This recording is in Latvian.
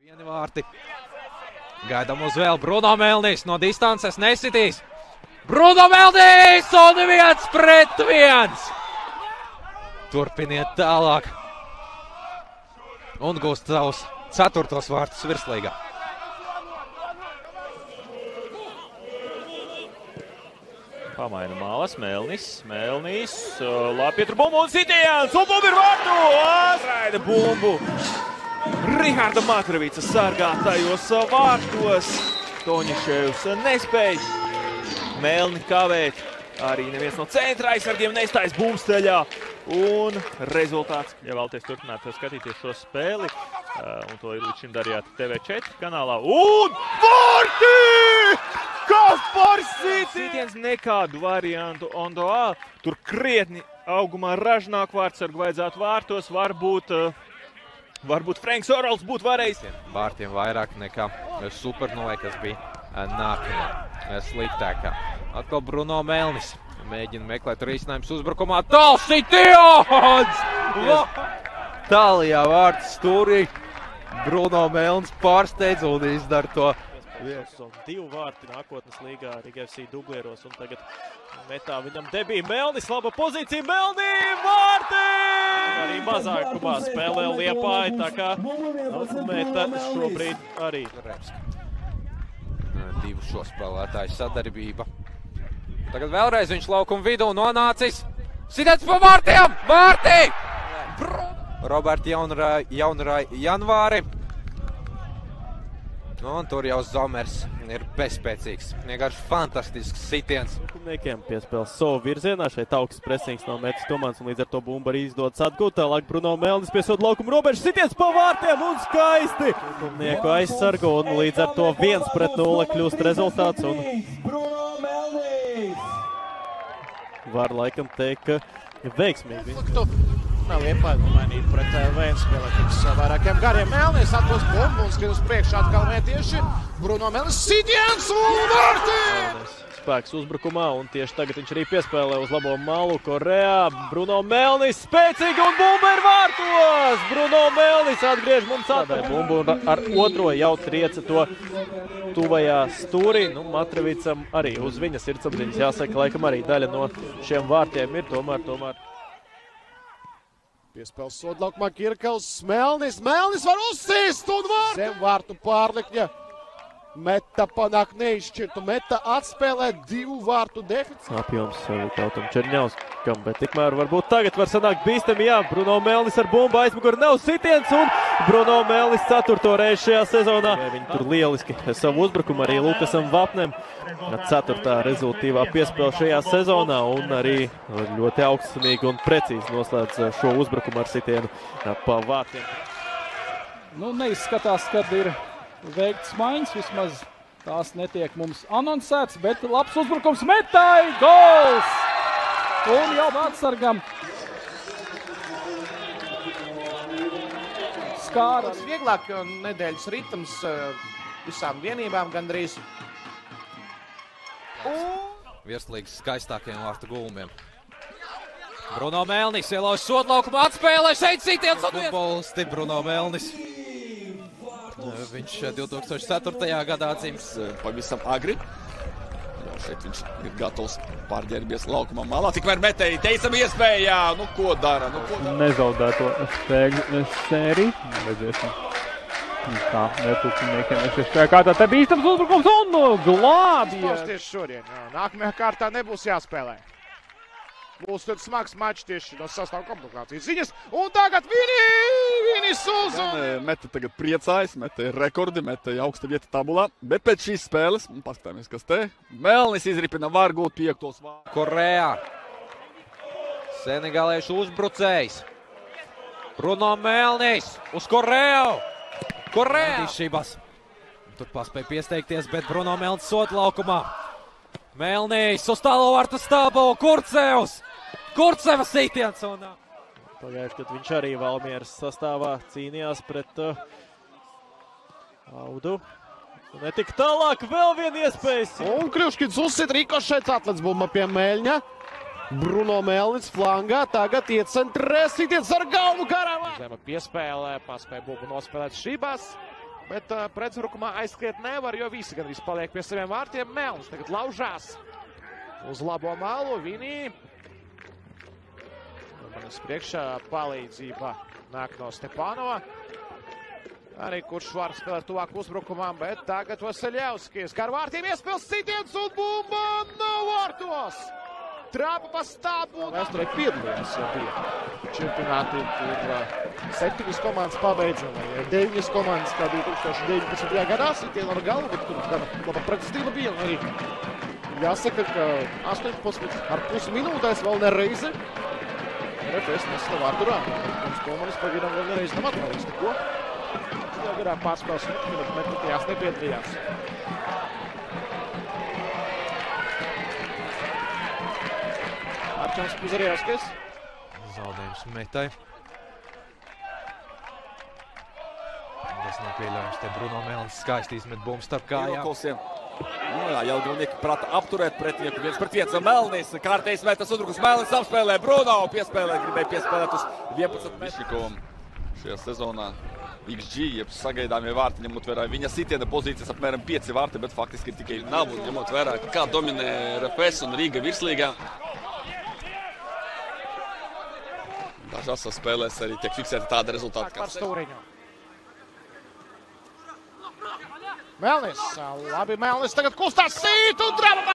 Vieni vārti. Gaidām uz vēl. Bruno Melnis no distances nesitīs. Bruno Melnis un 1-1. Turpiniet tālāk. Un gūst savus 4. vārtus virslīgā. Pamaina malas, Melnis, labi pietur bumbu un sitiens, un bumbu ir vārtu, atraida bumbu. Riharda Matravica sargātajos vārtos, Toņiševs nespēja Melni kavēt, arī neviens no centra aizsargiem nestājas bumsteļā. Un rezultāts, ja vēlaties turpināt skatīties šo spēli, un to līdz šim darījāt TV4 kanālā, un vārti! Kaspars sitiens nekādu variantu Ondoā. Tur krietni augumā ražnāk vārtsargu vajadzētu vārtos. Varbūt Franks Orals būtu varējis. Vārtiem vairāk nekā Supernovai, kas bija nākamā sliktākā. Atkal Bruno Melnis mēģina meklēt risinājumus uzbrukumā. Tāls sitiens! Tālajā vārts stūrī. Bruno Melnis pārsteidz un izdara to. Divu vārti nākotnes līgā Riga FC dublieros, un tagad metā viņam debija Melnis, laba pozīcija, Melnī, vārti! Arī mazākumā spēlē Liepāja, tā kā meta šobrīd arī. Divu šo spēlētāju sadarbība. Tagad vēlreiz viņš laukuma vidū nonācis. Sitiens pa vārtiem! Vārti! Roberti Janvāri. Un tur jau Zomers ir bezspēcīgs. Vienkārši fantastisks sitiens. Kumniekiem piespēles savu virzienā. Šeit augsts presings no metas komandas, un līdz ar to bumba arī izdodas atgūt. Tālāk Bruno Melnis piesod laukumu robežu. Sitiens pa vārtiem un skaisti! Kumnieku aizsargu, un līdz ar to 1-0 kļūst rezultāts. Un var laikam teikt, ka veiksmīgi. Nav Liepāja nomainīt pret Vēnspili, kas vairākiem gariem. Melnis atdos bumbu un skrien uz priekšu atkal mētieši. Bruno Melnis sitiens un vārti! Spēks uzbrukumā, un tieši tagad viņš arī piespēlē uz labo malu. Koreā, Bruno Melnis spēcīgi un bumba ir vārtos! Bruno Melnis atgriež mums atpakaļ bumbu un ar otro jau trieca to tuvajā stūrī. Nu, Matravicam arī uz viņa sirdsapziņas jāsaka, laikam arī daļa no šiem vārtiem ir tomēr. Piespēles sodlaukumā Kirkels, Melnis var uzsīst un vārti! Zem vārtu pārlikņa. Meta panāk neizšķirtu, Meta atspēlē 2 vārtu deficītu. Apjoms Tautam Čerņauskam, bet tikmēr varbūt tagad var sanākt bīstami, jā. Bruno Melnis ar bumbu aizmuguri nav sitiens, un Bruno Melnis 4. reizi šajā sezonā. Viņi tur lieliski savu uzbrukumu arī Lukasam Vapnem. 4. rezultīvā piespēle šajā sezonā, un arī ļoti augststamīgi un precīzi noslēdz šo uzbrukumu ar sitienu pa vārtiem. Nu, neizskatās, kad ir veikts maiņas, vismaz tās netiek mums anoncēts, bet labs uzbrukums Metai, gols! Un jau atsargam skāra. Tas vieglāk nedēļas ritms visām vienībām gandrīz. Virslīgas skaistākiem vārtu gulmiem. Bruno Melnis ielauž sodlaukumu, atspēlē šeit sitiens un futbolisti Bruno Melnis. Viņš 2004. gadā dzimis pavisam agri. Šeit viņš ir gatavs pārģērbies laukumā malā. Tikmēr Metei teicam iespējā. Nu, ko dara? Nezaudēto sēriju. Redzēsim. Tā, netupiniekiem es šajā kārtā. Te bīstams uzbrukums un glābja. Tieši šodien. Nākamajā kārtā nebūs jāspēlē. Būs tad smags mačs tieši no sastāvu komplikācijas ziņas. Un tagad Vinis uz! Meta tagad priecājas, Meta ir rekordi, Meta ir augsta vieta tabulā. Bet pēc šīs spēles, paskatāmies, kas te. Melnis izripina var gūt 5. vārtu. Koreā. Senegaliešu uzbrucējs. Bruno Melnis uz Koreju. Koreja! Šībās. Tur paspēja piesteikties, bet Bruno Melnis sodlaukumā. Melnis uz tālo vārtu stābu. Kurceva sitiens. Pagājuši, kad viņš arī Valmieras sastāvā cīnījās pret Audu. Netika tālāk, vēl viena iespējas. Un Kļuškins uzsit rikošets, atlec bumba pie Meļņa. Bruno Melnis flangā, tagad iecentrē sitiens ar galvu Karavā. Zema piespēlē, paspēja bumbu nospēlēt Šībās. bet pretuzbrukumā aizskriet nevar, jo visi gandrīz paliek pie saviem vārtiem. Melnis tagad laužās uz labo malu. Vinī. Manas priekšā palīdzība nāk no Stepanova. Arī kurš var spēlēt tuvāk uzbrukumam, bet tagad Vaseļevskis. Gar vārtiem iespēles sitiens un bumba nav vārtos. Trāpa pa stābu. Vēsturē piedalījās jau bija čempionāti, kur 7 komandas pabeidz, un 9 komandas kā 2019. gadā sitienu ar galvu, bet tur laba pretestība bija. Arī jāsaka, ka 18,5 minūtēs vēl nereizi RFS nesla vārtu rāmu. Mums komandas pagaidām vēl nereizi nav atvēlējis neko. Jau garā pārspēles metrikajās nepiedalījās. Arčāns Puzarjevskis. Zaudējums metai. Tas nav pieļaujams. Te Bruno Melnis skaisti izmet bumbu starp kājām. Jelgavnieki prata apturēt pretinieku 1-1. Melnis, kārtējs metas uzbrukus. Melnis apspēlē Bruno, gribēja piespēlēt uz 11 Mišņikovam šajā sezonā. XG, jeb sagaidāmie vārti, ņemot vērā viņa sitiena pozīcijas apmēram 5 vārti, bet faktiski tikai nav, un ņemot vērā, kā dominē RFS un Rīga virslīgā. Dažās spēlēs arī tiek fiksēti tāda rezultāta. Par stūriņu. Melnis, labi Melnis tagad kustās sīt un drāma.